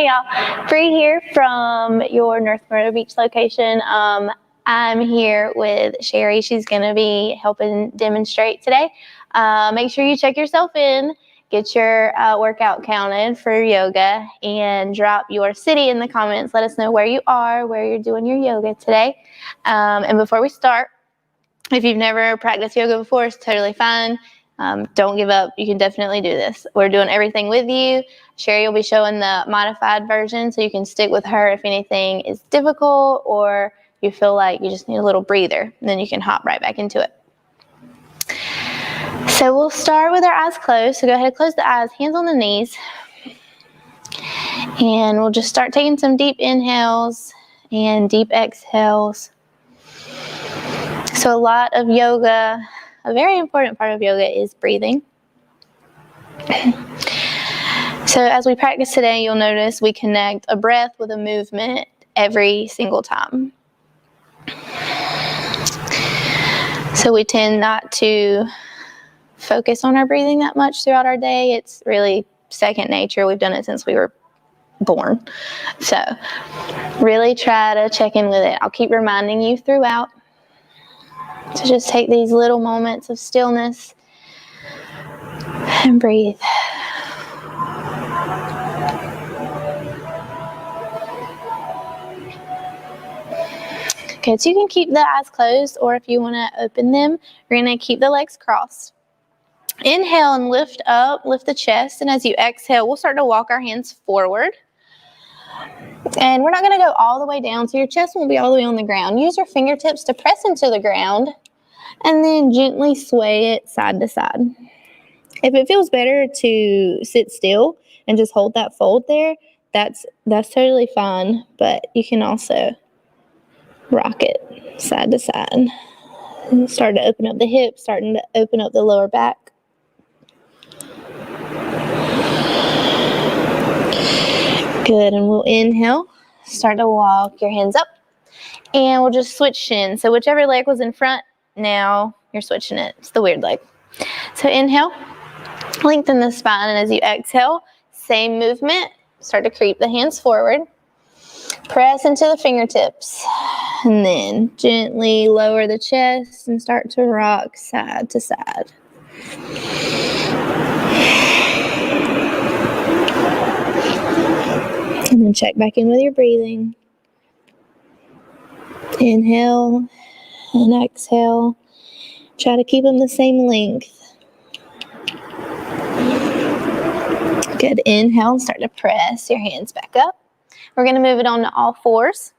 Hey y'all, Bree here from your North Myrtle Beach location. I'm here with Sherry. She's going to be helping demonstrate today. Make sure you check yourself in, get your workout counted for yoga, and drop your city in the comments. Let us know where you are, where you're doing your yoga today. And before we start, if you've never practiced yoga before, it's totally fine. Don't give up. You can definitely do this. We're doing everything with you. Sherry will be showing the modified version, so you can stick with her if anything is difficult or you feel like you just need a little breather. And then you can hop right back into it. So we'll start with our eyes closed. So go ahead and close the eyes, hands on the knees. And we'll just start taking some deep inhales and deep exhales. So a lot of yoga, a very important part of yoga is breathing. So as we practice today, you'll notice we connect a breath with a movement every single time. So we tend not to focus on our breathing that much throughout our day. It's really second nature. We've done it since we were born. So really try to check in with it. I'll keep reminding you throughout. So just take these little moments of stillness and breathe. Okay, so you can keep the eyes closed, or if you want to open them, you're going to keep the legs crossed. Inhale and lift up, lift the chest, and as you exhale, we'll start to walk our hands forward. And we're not going to go all the way down, so your chest won't be all the way on the ground. Use your fingertips to press into the ground, and then gently sway it side to side. If it feels better to sit still and just hold that fold there, that's totally fine, but you can also rock it side to side. And start to open up the hips, starting to open up the lower back. Good, and we'll inhale, start to walk your hands up, and we'll just switch shins. So whichever leg was in front, now you're switching it. It's the weird leg. So inhale, lengthen the spine, and as you exhale, same movement, start to creep the hands forward. Press into the fingertips, and then gently lower the chest and start to rock side to side. And then check back in with your breathing. Inhale and exhale. Try to keep them the same length. Good. Inhale and start to press your hands back up. We're going to move it on to all fours.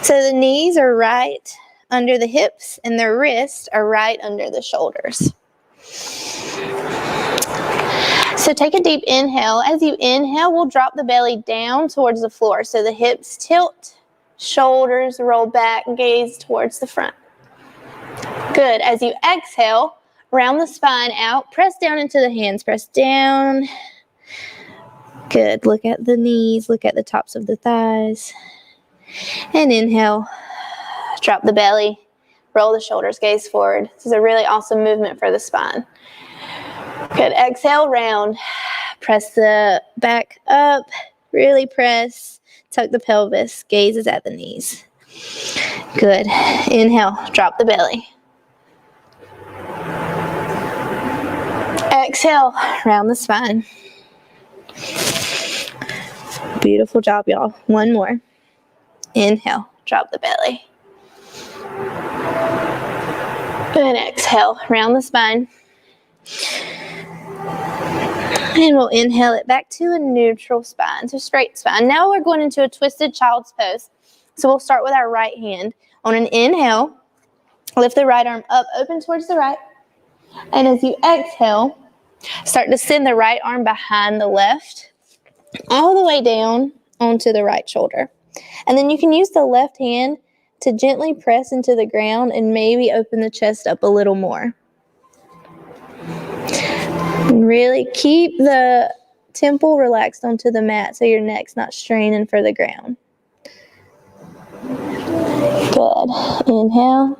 So the knees are right under the hips and the wrists are right under the shoulders. So take a deep inhale. As you inhale, we'll drop the belly down towards the floor. So the hips tilt, shoulders roll back, gaze towards the front. Good. As you exhale, round the spine out, press down into the hands, press down. Good. Look at the knees, look at the tops of the thighs. And inhale, drop the belly, roll the shoulders, gaze forward. This is a really awesome movement for the spine. Good. Exhale, round. Press the back up, really press, tuck the pelvis, gaze is at the knees. Good. Inhale, drop the belly. Exhale, round the spine. Beautiful job, y'all. One more. Inhale, drop the belly. And exhale, round the spine. And we'll inhale it back to a neutral spine, so straight spine. Now we're going into a twisted child's pose. So we'll start with our right hand. On an inhale, lift the right arm up, open towards the right. And as you exhale, start to send the right arm behind the left, all the way down onto the right shoulder. And then you can use the left hand to gently press into the ground and maybe open the chest up a little more. And really keep the temple relaxed onto the mat so your neck's not straining for the ground. Good. Inhale.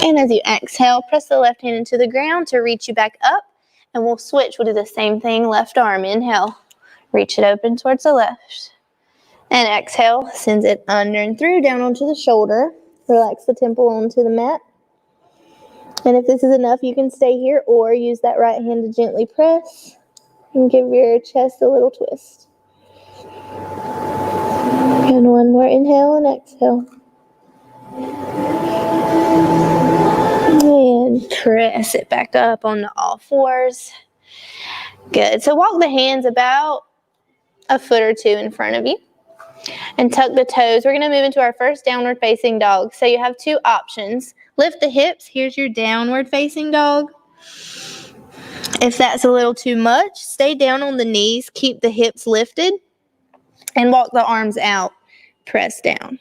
And as you exhale, press the left hand into the ground to reach you back up. And we'll switch. We'll do the same thing. Left arm. Inhale. Reach it open towards the left. And exhale, sends it under and through, down onto the shoulder. Relax the temple onto the mat. And if this is enough, you can stay here or use that right hand to gently press and give your chest a little twist. And one more inhale and exhale. And press it back up onto all fours. Good. So walk the hands about a foot or two in front of you. And tuck the toes. We're going to move into our first downward facing dog. So you have two options. Lift the hips. Here's your downward facing dog. If that's a little too much, stay down on the knees. Keep the hips lifted. And walk the arms out. Press down.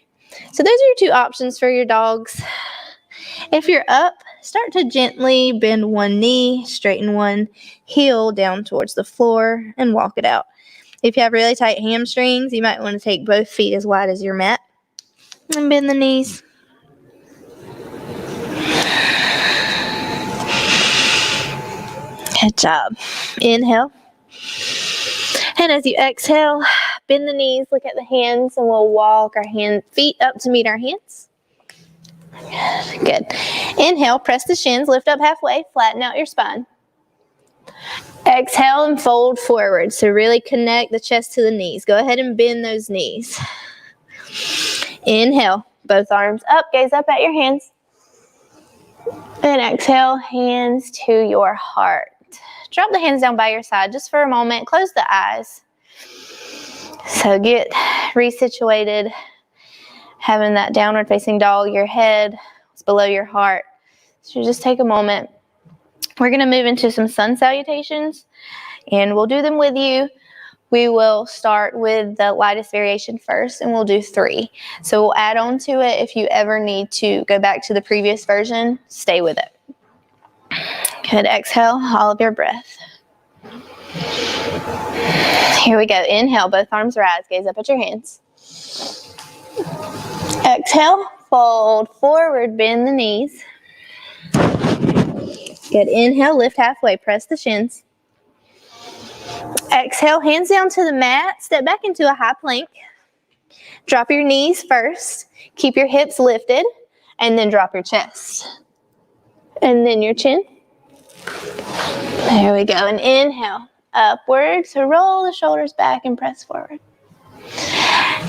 So those are your two options for your dogs. If you're up, start to gently bend one knee, straighten one heel down towards the floor, and walk it out. If you have really tight hamstrings, you might want to take both feet as wide as your mat and bend the knees. Good job. Inhale. And as you exhale, bend the knees, look at the hands, and we'll walk our feet up to meet our hands. Good. Inhale, press the shins, lift up halfway, flatten out your spine. Exhale and fold forward. So really connect the chest to the knees. Go ahead and bend those knees. Inhale, both arms up, gaze up at your hands. And exhale, hands to your heart. Drop the hands down by your side just for a moment. Close the eyes. So get resituated. Having that downward facing dog, your head is below your heart. So just take a moment. We're going to move into some sun salutations, and we'll do them with you. We will start with the lightest variation first, and we'll do 3. So we'll add on to it. If you ever need to go back to the previous version, stay with it. Good. Exhale all of your breath. Here we go. Inhale, both arms rise. Gaze up at your hands. Exhale, fold forward, bend the knees. Good. Inhale, lift halfway, press the shins. Exhale, hands down to the mat. Step back into a high plank. Drop your knees first. Keep your hips lifted, and then drop your chest. And then your chin. There we go. And inhale, upward. So roll the shoulders back and press forward.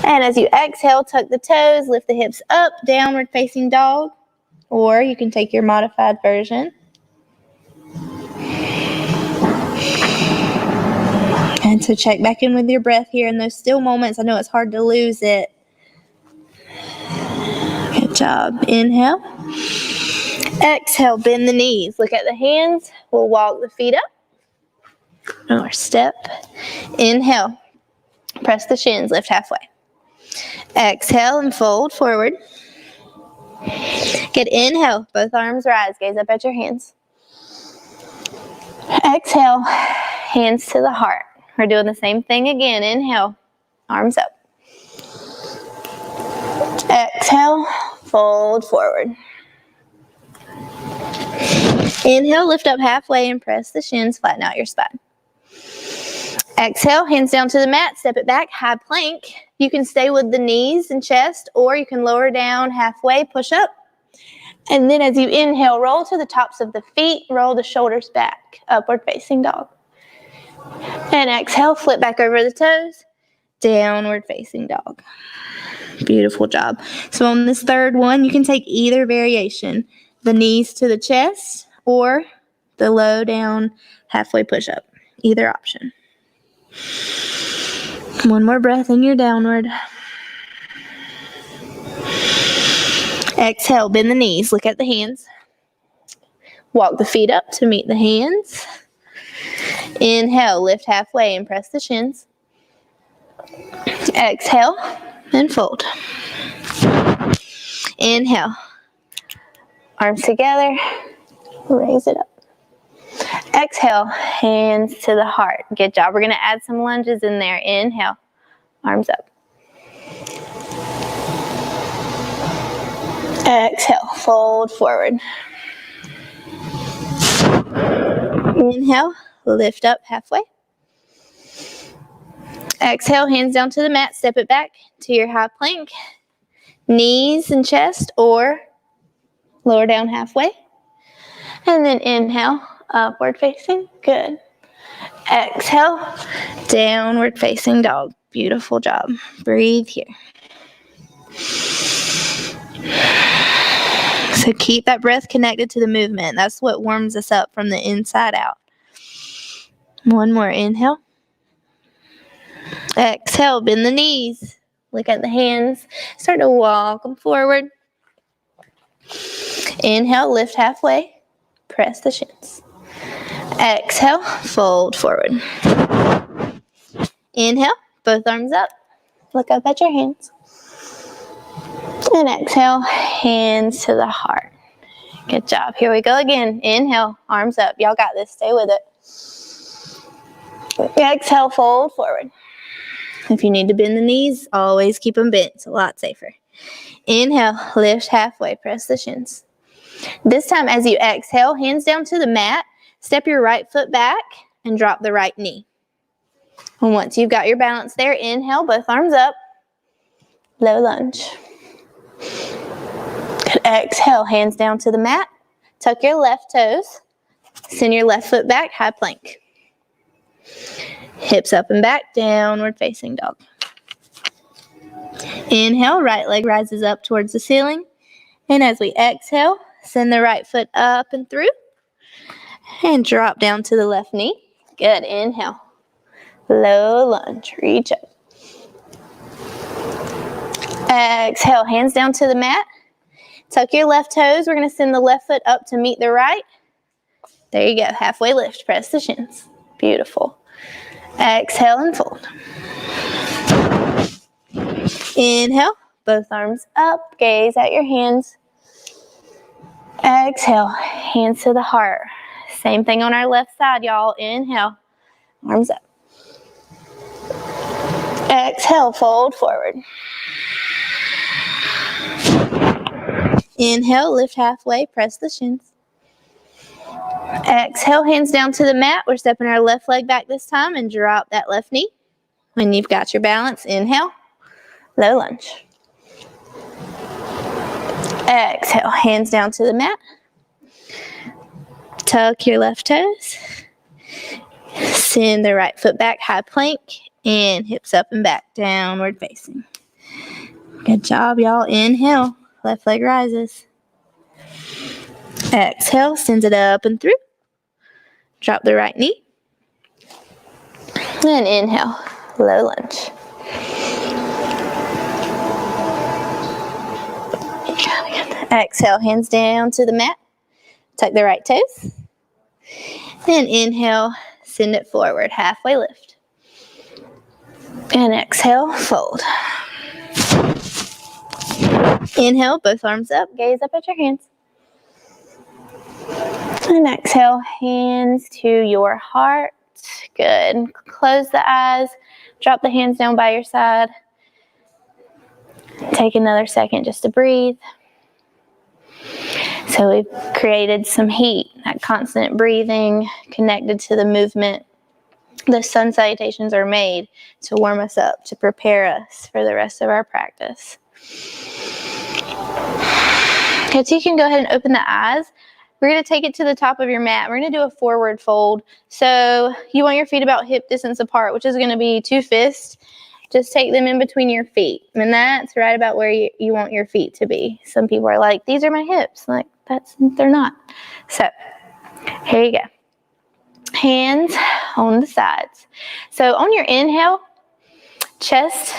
And as you exhale, tuck the toes, lift the hips up, downward facing dog. Or you can take your modified version. And so check back in with your breath here in those still moments. I know it's hard to lose it. Good job. Inhale. Exhale, bend the knees. Look at the hands. We'll walk the feet up. Or step. Inhale. Press the shins. Lift halfway. Exhale and fold forward. Good. Inhale. Both arms rise. Gaze up at your hands. Exhale. Hands to the heart. We're doing the same thing again. Inhale. Arms up. Exhale. Fold forward. Inhale. Lift up halfway and press the shins. Flatten out your spine. Exhale. Hands down to the mat. Step it back. High plank. You can stay with the knees and chest, or you can lower down halfway. Push up. And then as you inhale, roll to the tops of the feet. Roll the shoulders back. Upward facing dog. And exhale, flip back over the toes, downward facing dog. Beautiful job. So on this third one, you can take either variation, the knees to the chest or the low down halfway push up, either option. One more breath in your downward. Exhale, bend the knees, look at the hands. Walk the feet up to meet the hands. Inhale, lift halfway and press the shins. Exhale and fold. Inhale. Arms together. Raise it up. Exhale, hands to the heart. Good job. We're going to add some lunges in there. Inhale, arms up. Exhale, fold forward. Inhale, lift up halfway. Exhale, hands down to the mat. Step it back to your high plank. Knees and chest, or lower down halfway. And then inhale, upward facing. Good. Exhale, downward facing dog. Beautiful job. Breathe here. So keep that breath connected to the movement. That's what warms us up from the inside out. One more inhale. Exhale, bend the knees. Look at the hands. Start to walk them forward. Inhale, lift halfway. Press the shins. Exhale, fold forward. Inhale, both arms up. Look up at your hands. And exhale, hands to the heart. Good job. Here we go again. Inhale, arms up. Y'all got this. Stay with it. Exhale, fold forward. If you need to bend the knees, always keep them bent. It's a lot safer. Inhale, lift halfway. Press the shins. This time as you exhale, hands down to the mat. Step your right foot back and drop the right knee. And once you've got your balance there, inhale, both arms up. Low lunge. Good. Exhale, hands down to the mat. Tuck your left toes. Send your left foot back, high plank. Hips up and back, downward facing dog. Inhale, right leg rises up towards the ceiling. And as we exhale, send the right foot up and through. And drop down to the left knee. Good. Inhale. Low lunge. Reach up. Exhale, hands down to the mat. Tuck your left toes. We're going to send the left foot up to meet the right. There you go. Halfway lift. Press the shins. Beautiful. Exhale and fold. Inhale. Both arms up. Gaze at your hands. Exhale. Hands to the heart. Same thing on our left side, y'all. Inhale. Arms up. Exhale. Fold forward. Inhale, lift halfway, press the shins. Exhale, hands down to the mat. We're stepping our left leg back this time and drop that left knee. When you've got your balance, inhale, low lunge. Exhale, hands down to the mat. Tuck your left toes. Send the right foot back, high plank, and hips up and back, downward facing. Good job, y'all. Inhale. Left leg rises. Exhale, sends it up and through. Drop the right knee. And inhale, low lunge. Exhale, hands down to the mat. Tuck the right toes. And inhale, send it forward, halfway lift. And exhale, fold. Inhale, both arms up, gaze up at your hands. And exhale, hands to your heart. Good. Close the eyes, drop the hands down by your side. Take another second just to breathe. So we've created some heat, that constant breathing connected to the movement. The sun salutations are made to warm us up, to prepare us for the rest of our practice. Okay, so you can go ahead and open the eyes. We're going to take it to the top of your mat. We're going to do a forward fold. So you want your feet about hip distance apart, which is going to be 2 fists. Just take them in between your feet. And that's right about where you want your feet to be. Some people are like, these are my hips. Like, they're not. So here you go. Hands on the sides. So on your inhale, chest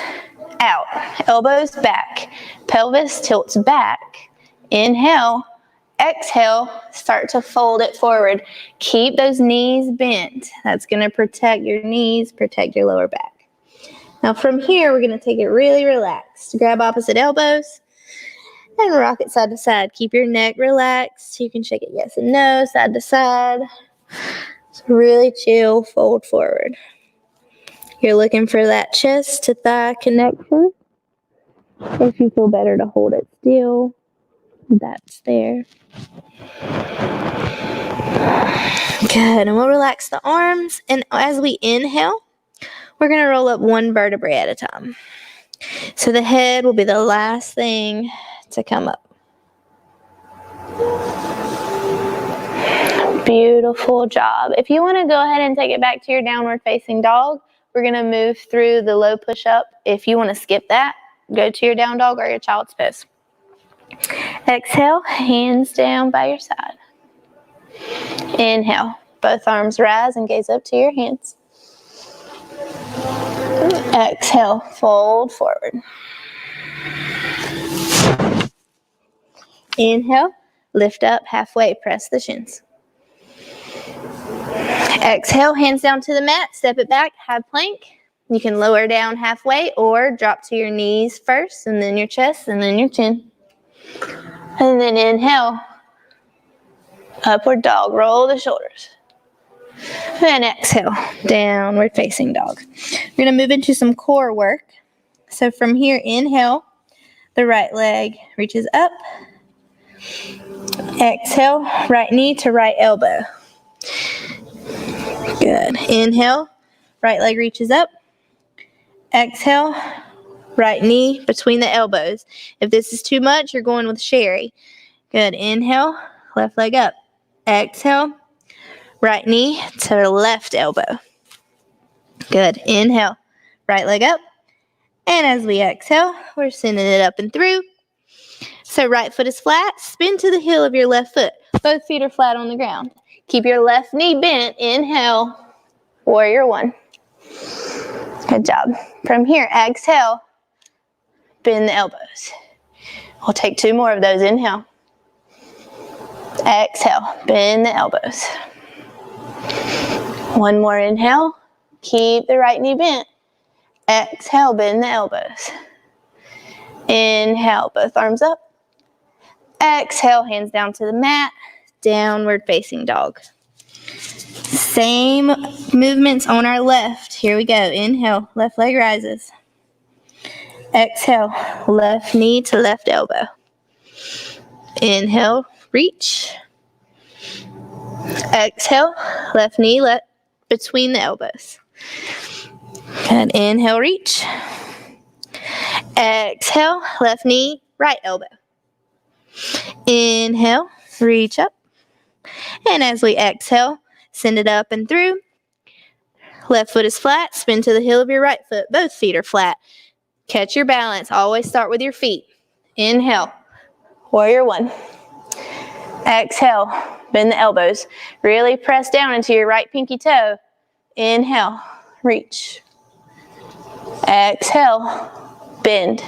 out, elbows back, pelvis tilts back. Inhale, exhale, start to fold it forward. Keep those knees bent. That's going to protect your knees, protect your lower back. Now from here, we're going to take it really relaxed. Grab opposite elbows and rock it side to side. Keep your neck relaxed. You can shake it yes and no, side to side. So really chill, fold forward. You're looking for that chest to thigh connection. If you feel better to hold it still, that's there. Good, and we'll relax the arms. And as we inhale, We're going to roll up one vertebrae at a time. So the head will be the last thing to come up. Beautiful job. If you want to go ahead and take it back to your downward facing dog, we're going to move through the low push up. If you want to skip that, go to your down dog or your child's pose. Exhale, hands down by your side. Inhale, both arms rise and gaze up to your hands. Exhale, fold forward. Inhale, lift up halfway, press the shins. Exhale, hands down to the mat, step it back, high plank. You can lower down halfway or drop to your knees first, and then your chest, and then your chin. And then inhale, upward dog, roll the shoulders. And exhale, downward facing dog. We're going to move into some core work. So from here, inhale, the right leg reaches up. Exhale, right knee to right elbow. Good. Inhale, right leg reaches up. Exhale, right knee between the elbows. If this is too much, you're going with Sherry. Good. Inhale, left leg up. Exhale, right knee to left elbow. Good. Inhale, right leg up. And as we exhale, we're sending it up and through. So right foot is flat. Spin to the heel of your left foot. Both feet are flat on the ground. Keep your left knee bent. Inhale, warrior one. Good job. From here, exhale, bend the elbows. We'll take two more of those. Inhale. Exhale, bend the elbows. One more inhale. Keep the right knee bent. Exhale, bend the elbows. Inhale, both arms up. Exhale, hands down to the mat. Downward facing dog. Same movements on our left. Here we go. Inhale, left leg rises. Exhale, left knee to left elbow. Inhale, reach. Exhale, left knee between the elbows. Good. Inhale, reach. Exhale, left knee, right elbow. Inhale, reach up. And as we exhale, send it up and through. Left foot is flat. Spin to the heel of your right foot. Both feet are flat. Catch your balance. Always start with your feet. Inhale, warrior one. Exhale, bend the elbows. Really press down into your right pinky toe. Inhale, reach. Exhale, bend.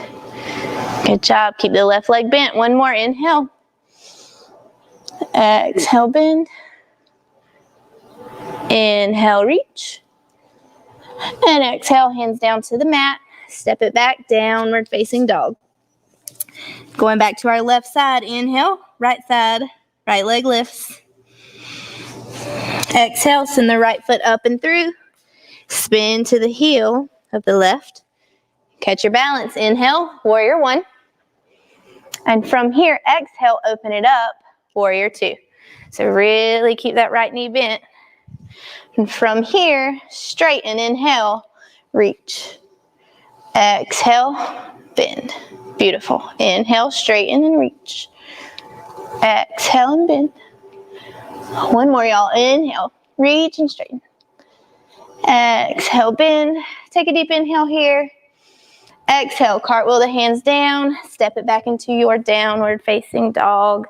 Good job. Keep the left leg bent. One more. Inhale. Exhale, bend. Inhale, reach. And exhale, hands down to the mat. Step it back, downward facing dog. Going back to our left side. Inhale, right side, right leg lifts. Exhale, send the right foot up and through. Spin to the heel of the left. Catch your balance. Inhale, warrior one. And from here, exhale, open it up, warrior two. So really keep that right knee bent. And from here, straighten, inhale, reach. Exhale, bend. Beautiful. Inhale, straighten and reach. Exhale and bend. One more, y'all. Inhale, reach and straighten. Exhale, bend. Take a deep inhale here. Exhale, cartwheel the hands down. Step it back into your downward facing dog.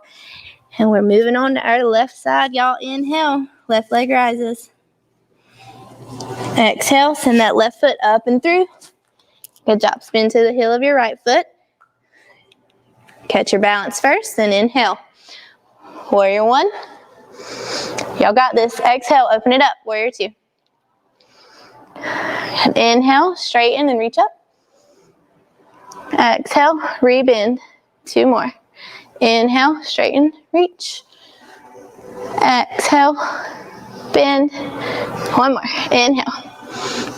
And we're moving on to our left side, y'all. Inhale, left leg rises. Exhale, send that left foot up and through. Good job. Spin to the heel of your right foot. Catch your balance first, then inhale. Warrior one. Y'all got this. Exhale, open it up. Warrior two. And inhale, straighten and reach up. Exhale, rebend. Two more. Inhale, straighten, reach. Exhale, bend. One more. Inhale,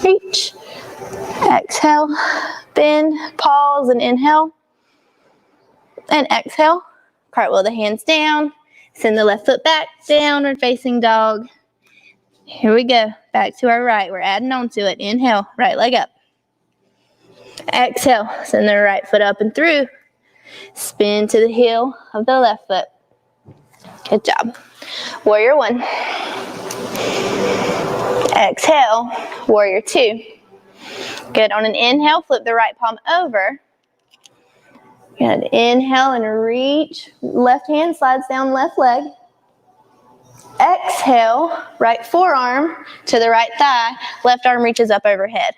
reach. Exhale, bend, pause, and inhale. And exhale, cartwheel the hands down. Send the left foot back, downward facing dog. Here we go. Back to our right. We're adding on to it. Inhale, right leg up. Exhale, send the right foot up and through. Spin to the heel of the left foot. Good job. Warrior one. Exhale, warrior two. Good. On an inhale, flip the right palm over. Good. Inhale and reach. Left hand slides down left leg. Exhale, right forearm to the right thigh. Left arm reaches up overhead.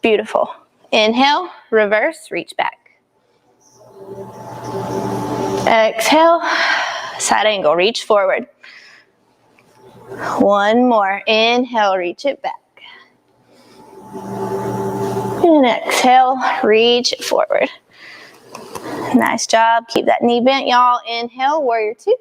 Beautiful. Inhale, reverse, reach back. Exhale, side angle, reach forward. One more. Inhale, reach it back. And exhale, reach it forward. Nice job. Keep that knee bent, y'all. Inhale, warrior two.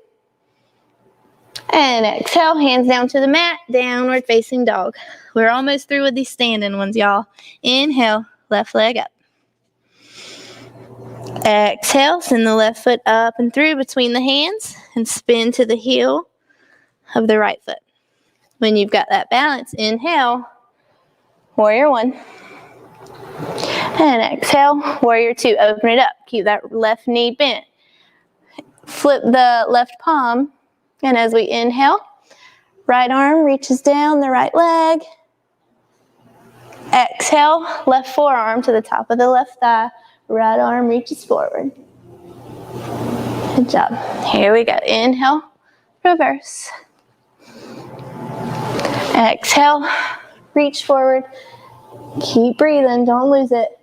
And exhale, hands down to the mat, downward facing dog. We're almost through with these standing ones, y'all. Inhale, left leg up. Exhale, send the left foot up and through between the hands and spin to the heel of the right foot. When you've got that balance, inhale, warrior one. And exhale, warrior two. Open it up. Keep that left knee bent. Flip the left palm. And as we inhale, right arm reaches down the right leg. Exhale, left forearm to the top of the left thigh. Right arm reaches forward. Good job. Here we go. Inhale, reverse. Exhale, reach forward. Keep breathing, don't lose it.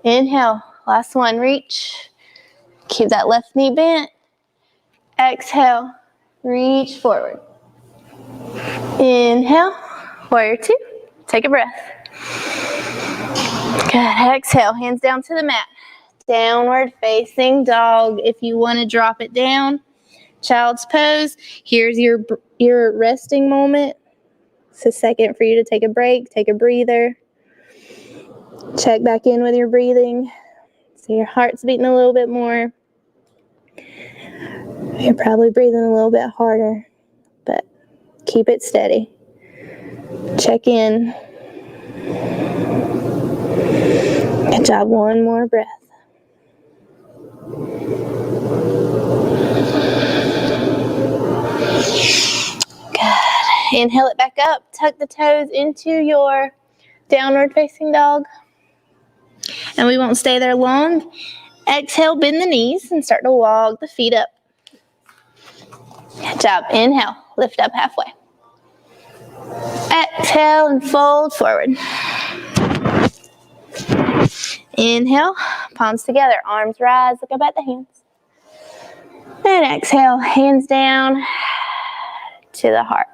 Inhale, last one, reach. Keep that left knee bent. Exhale, reach forward. Inhale, warrior two. Take a breath. Good. Exhale, hands down to the mat. Downward facing dog. If you want to drop it down, child's pose. Here's your resting moment. It's a second for you to take a break, take a breather. Check back in with your breathing. So your heart's beating a little bit more. You're probably breathing a little bit harder, but keep it steady. Check in. Good job. One more breath. Good. Inhale it back up. Tuck the toes into your downward facing dog. And we won't stay there long. Exhale, bend the knees and start to walk the feet up. Good job. Inhale, lift up halfway. Exhale and fold forward. Inhale, palms together, arms rise, look up at the hands. And exhale, hands down to the heart.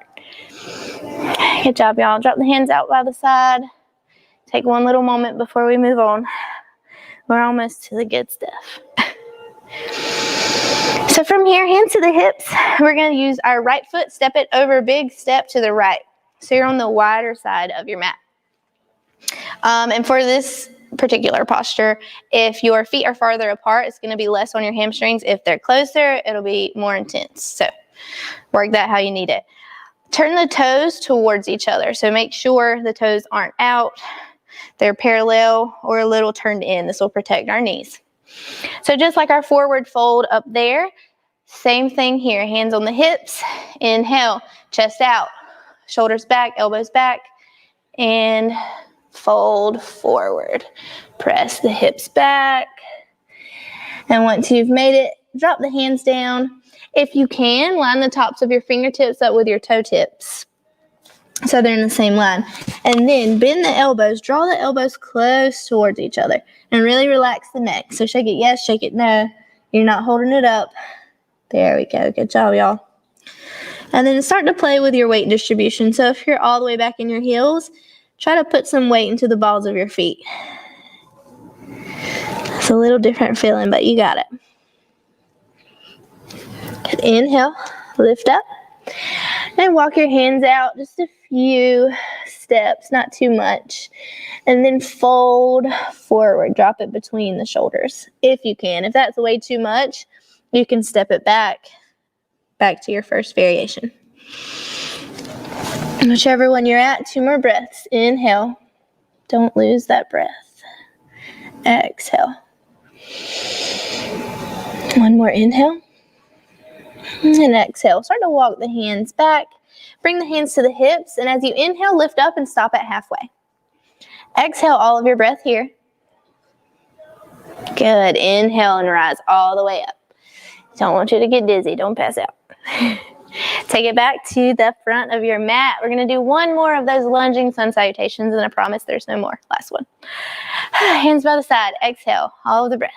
Good job, y'all. Drop the hands out by the side. Take one little moment before we move on. We're almost to the good stuff. So from here, hands to the hips, we're going to use our right foot, step it over, big step to the right. So you're on the wider side of your mat. And for this particular posture, if your feet are farther apart, it's going to be less on your hamstrings. If they're closer, it'll be more intense. So work that how you need it. Turn the toes towards each other. So make sure the toes aren't out. They're parallel or a little turned in. This will protect our knees. So just like our forward fold up there, same thing here. Hands on the hips. Inhale, chest out, shoulders back, elbows back, and fold forward. Press the hips back. And once you've made it, drop the hands down. If you can, line the tops of your fingertips up with your toe tips, so they're in the same line. And then bend the elbows. Draw the elbows close towards each other. And really relax the neck. So shake it yes, shake it no. You're not holding it up. There we go. Good job, y'all. And then start to play with your weight distribution. So if you're all the way back in your heels, try to put some weight into the balls of your feet. It's a little different feeling, but you got it. Good. Inhale, lift up. And walk your hands out just a few steps, not too much. And then fold forward. Drop it between the shoulders if you can. If that's way too much, you can step it back to your first variation. Whichever one you're at, 2 more breaths. Inhale. Don't lose that breath. Exhale. 1 more inhale. And exhale. Start to walk the hands back. Bring the hands to the hips. And as you inhale, lift up and stop at halfway. Exhale all of your breath here. Good. Inhale and rise all the way up. Don't want you to get dizzy. Don't pass out. Take it back to the front of your mat. We're going to do 1 more of those lunging sun salutations, and I promise there's no more. Last one. Hands by the side. Exhale. All of the breath.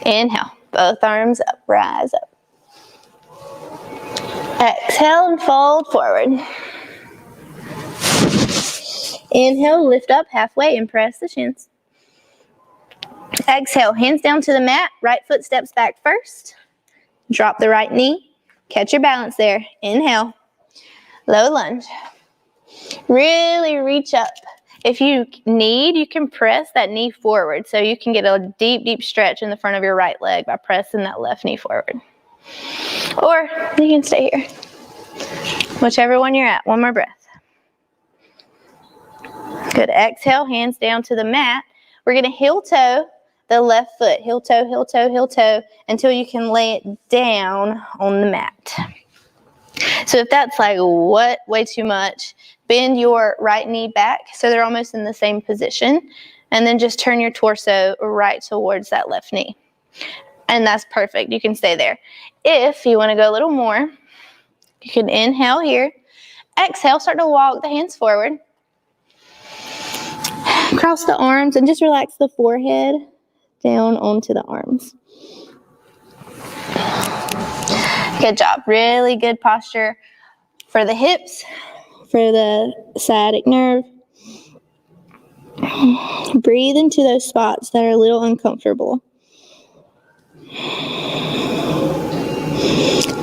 Inhale. Both arms up. Rise up. Exhale and fold forward. Inhale. Lift up halfway and press the shins. Exhale. Hands down to the mat. Right foot steps back first. Drop the right knee. Catch your balance there. Inhale. Low lunge. Really reach up. If you need, you can press that knee forward so you can get a deep, deep stretch in the front of your right leg by pressing that left knee forward. Or you can stay here. Whichever one you're at. 1 more breath. Good. Exhale. Hands down to the mat. We're going to heel toe the left foot. Heel toe, heel toe, heel toe until you can lay it down on the mat. So if that's like, what, way too much, bend your right knee back so they're almost in the same position. And then just turn your torso right towards that left knee. And that's perfect. You can stay there. If you want to go a little more, you can inhale here. Exhale, start to walk the hands forward. Cross the arms and just relax the forehead down onto the arms. Good job. Really good posture for the hips, for the sciatic nerve. Breathe into those spots that are a little uncomfortable.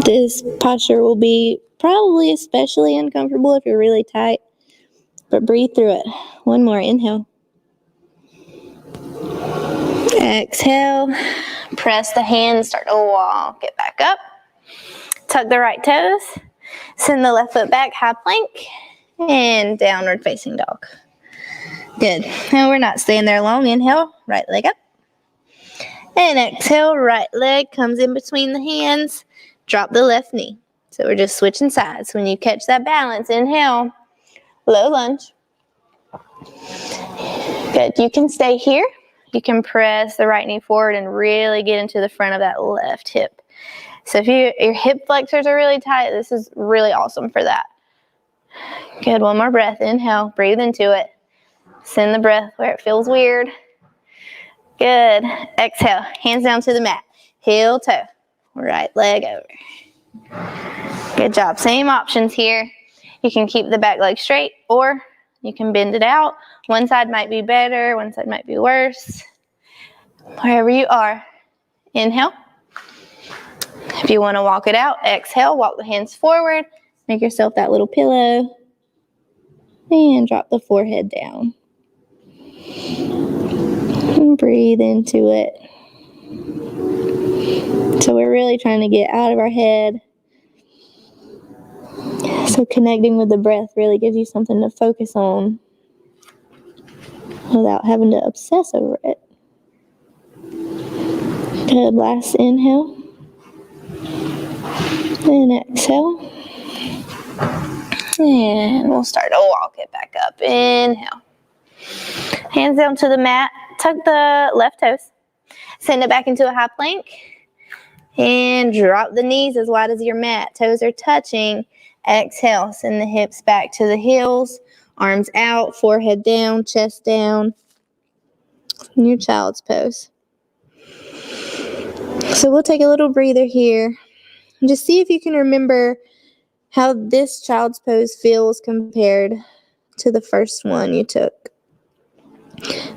This posture will be probably especially uncomfortable if you're really tight, but breathe through it. 1 more. Inhale. Exhale. Press the hands, start to walk it back up. Tuck the right toes. Send the left foot back, high plank, and downward facing dog. Good. Now we're not staying there long. Inhale, right leg up. And exhale, right leg comes in between the hands. Drop the left knee. So we're just switching sides. When you catch that balance, inhale, low lunge. Good. You can stay here. You can press the right knee forward and really get into the front of that left hip. So if your hip flexors are really tight, this is really awesome for that. Good. 1 more breath. Inhale. Breathe into it. Send the breath where it feels weird. Good. Exhale. Hands down to the mat. Heel toe. Right leg over. Good job. Same options here. You can keep the back leg straight or you can bend it out. One side might be better. One side might be worse. Wherever you are. Inhale. If you want to walk it out, exhale. Walk the hands forward. Make yourself that little pillow. And drop the forehead down. And breathe into it. So we're really trying to get out of our head. So connecting with the breath really gives you something to focus on without having to obsess over it. Good. Last inhale. And exhale. And we'll start to walk it back up. Inhale. Hands down to the mat. Tuck the left toes. Send it back into a high plank. And drop the knees as wide as your mat. Toes are touching. Exhale. Send the hips back to the heels. Arms out. Forehead down. Chest down. In your child's pose. So we'll take a little breather here. And just see if you can remember how this child's pose feels compared to the first one you took.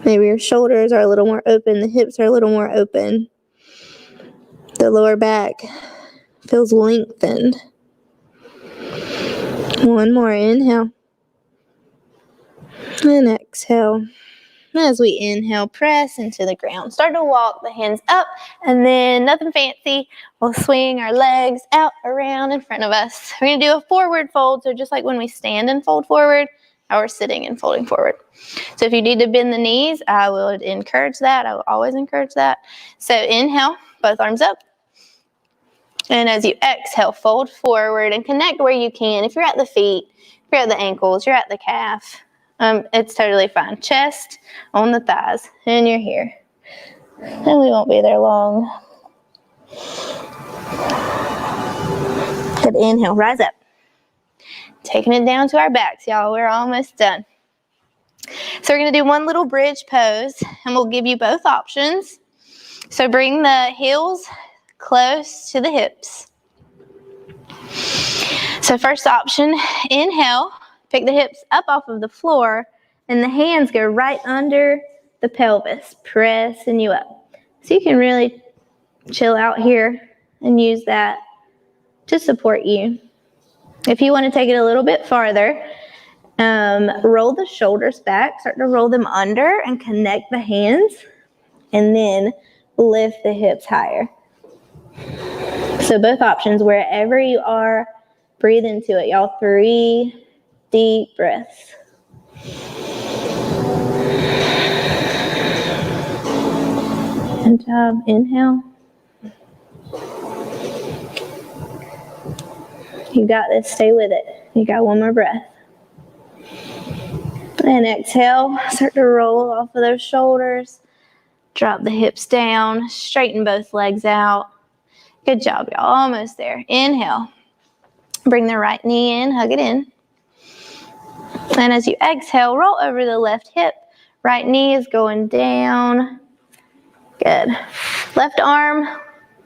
Maybe your shoulders are a little more open. The hips are a little more open. The lower back feels lengthened. 1 more. Inhale. And exhale. As we inhale, press into the ground. Start to walk the hands up, and then nothing fancy. We'll swing our legs out around in front of us. We're going to do a forward fold, so just like when we stand and fold forward, how we're sitting and folding forward. So if you need to bend the knees, I would encourage that. I will always encourage that. So inhale, both arms up. And as you exhale, fold forward and connect where you can. If you're at the feet, if you're at the ankles, you're at the calf, it's totally fine. Chest on the thighs, and you're here. And we won't be there long. Good, inhale, rise up. Taking it down to our backs, y'all. We're almost done. So we're going to do one little bridge pose, and we'll give you both options. So bring the heels close to the hips. So first option, inhale, pick the hips up off of the floor, and the hands go right under the pelvis, pressing you up. So you can really chill out here and use that to support you. If you want to take it a little bit farther, roll the shoulders back, start to roll them under and connect the hands, and then lift the hips higher. So both options, wherever you are, breathe into it, y'all. 3 deep breaths. Good job. Inhale. You got this. Stay with it. You got one more breath. And exhale. Start to roll off of those shoulders. Drop the hips down. Straighten both legs out. Good job, y'all. Almost there. Inhale. Bring the right knee in. Hug it in. And as you exhale, roll over the left hip. Right knee is going down. Good. Left arm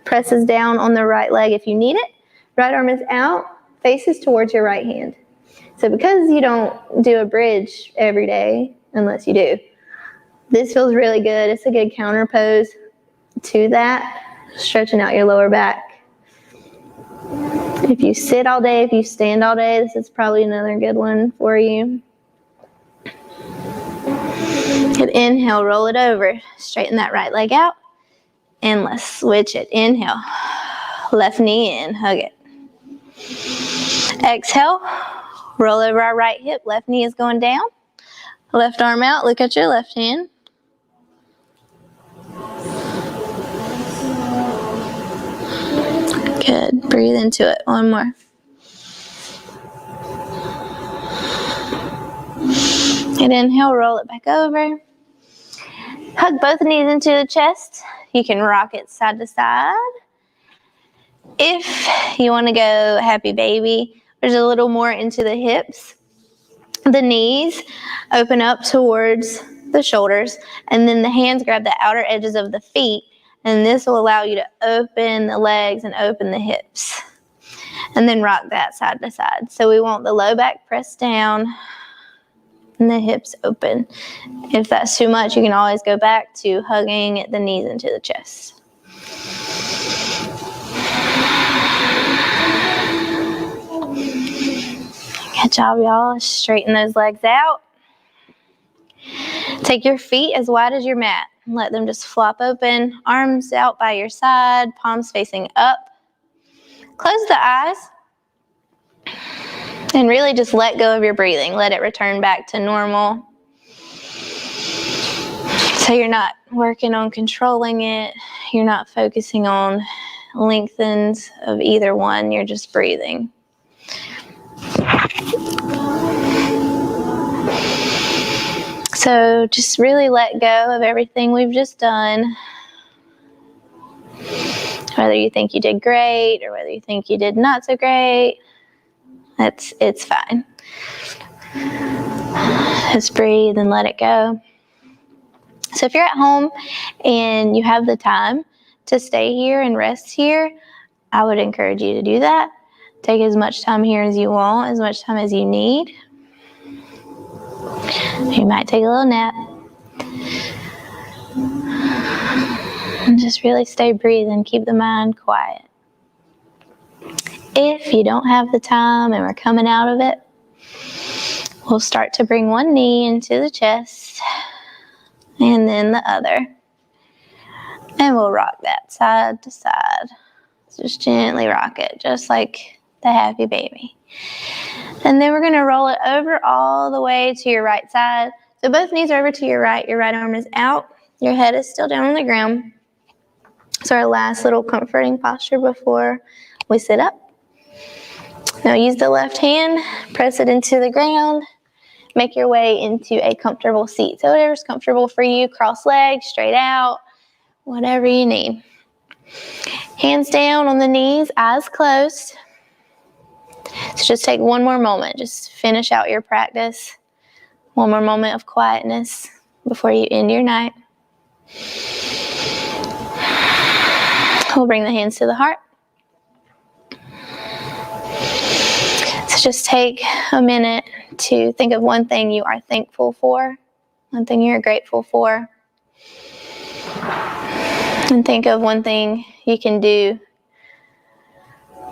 presses down on the right leg if you need it. Right arm is out, faces towards your right hand. So because you don't do a bridge every day, unless you do, this feels really good. It's a good counter pose to that, stretching out your lower back. If you sit all day, if you stand all day, this is probably another good one for you. Good, inhale, roll it over. Straighten that right leg out. And let's switch it. Inhale. Left knee in. Hug it. Exhale. Roll over our right hip. Left knee is going down. Left arm out. Look at your left hand. Good. Breathe into it. One more. And inhale. Roll it back over. Hug both knees into the chest. You can rock it side to side. If you want to go happy baby, there's a little more into the hips. The knees open up towards the shoulders, and then the hands grab the outer edges of the feet, and this will allow you to open the legs and open the hips. And then rock that side to side. So we want the low back pressed down and the hips open. If that's too much, you can always go back to hugging the knees into the chest. Good job, y'all. Straighten those legs out. Take your feet as wide as your mat and let them just flop open. Arms out by your side, palms facing up. Close the eyes. And really just let go of your breathing. Let it return back to normal. So you're not working on controlling it. You're not focusing on lengthens of either one. You're just breathing. So just really let go of everything we've just done. Whether you think you did great or whether you think you did not so great. It's fine. Just breathe and let it go. So if you're at home and you have the time to stay here and rest here, I would encourage you to do that. Take as much time here as you want, as much time as you need. You might take a little nap. And just really stay breathing, keep the mind quiet. If you don't have the time and we're coming out of it, we'll start to bring one knee into the chest. and then the other. And we'll rock that side to side. Just gently rock it, just like the happy baby. And then we're going to roll it over all the way to your right side. So both knees are over to your right arm is out, your head is still down on the ground. So our last little comforting posture before we sit up. Now use the left hand, press it into the ground, make your way into a comfortable seat. So whatever's comfortable for you, cross legs, straight out, whatever you need. Hands down on the knees, eyes closed. So just take one more moment, just finish out your practice. One more moment of quietness before you end your night. We'll bring the hands to the heart. So just take a minute to think of one thing you are thankful for, one thing you're grateful for, and think of one thing you can do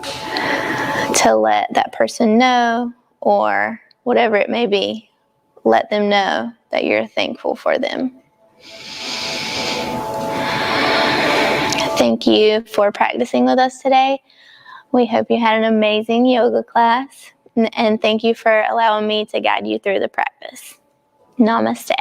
to let that person know, or whatever it may be, let them know that you're thankful for them. Thank you for practicing with us today. We hope you had an amazing yoga class, and thank you for allowing me to guide you through the practice. Namaste.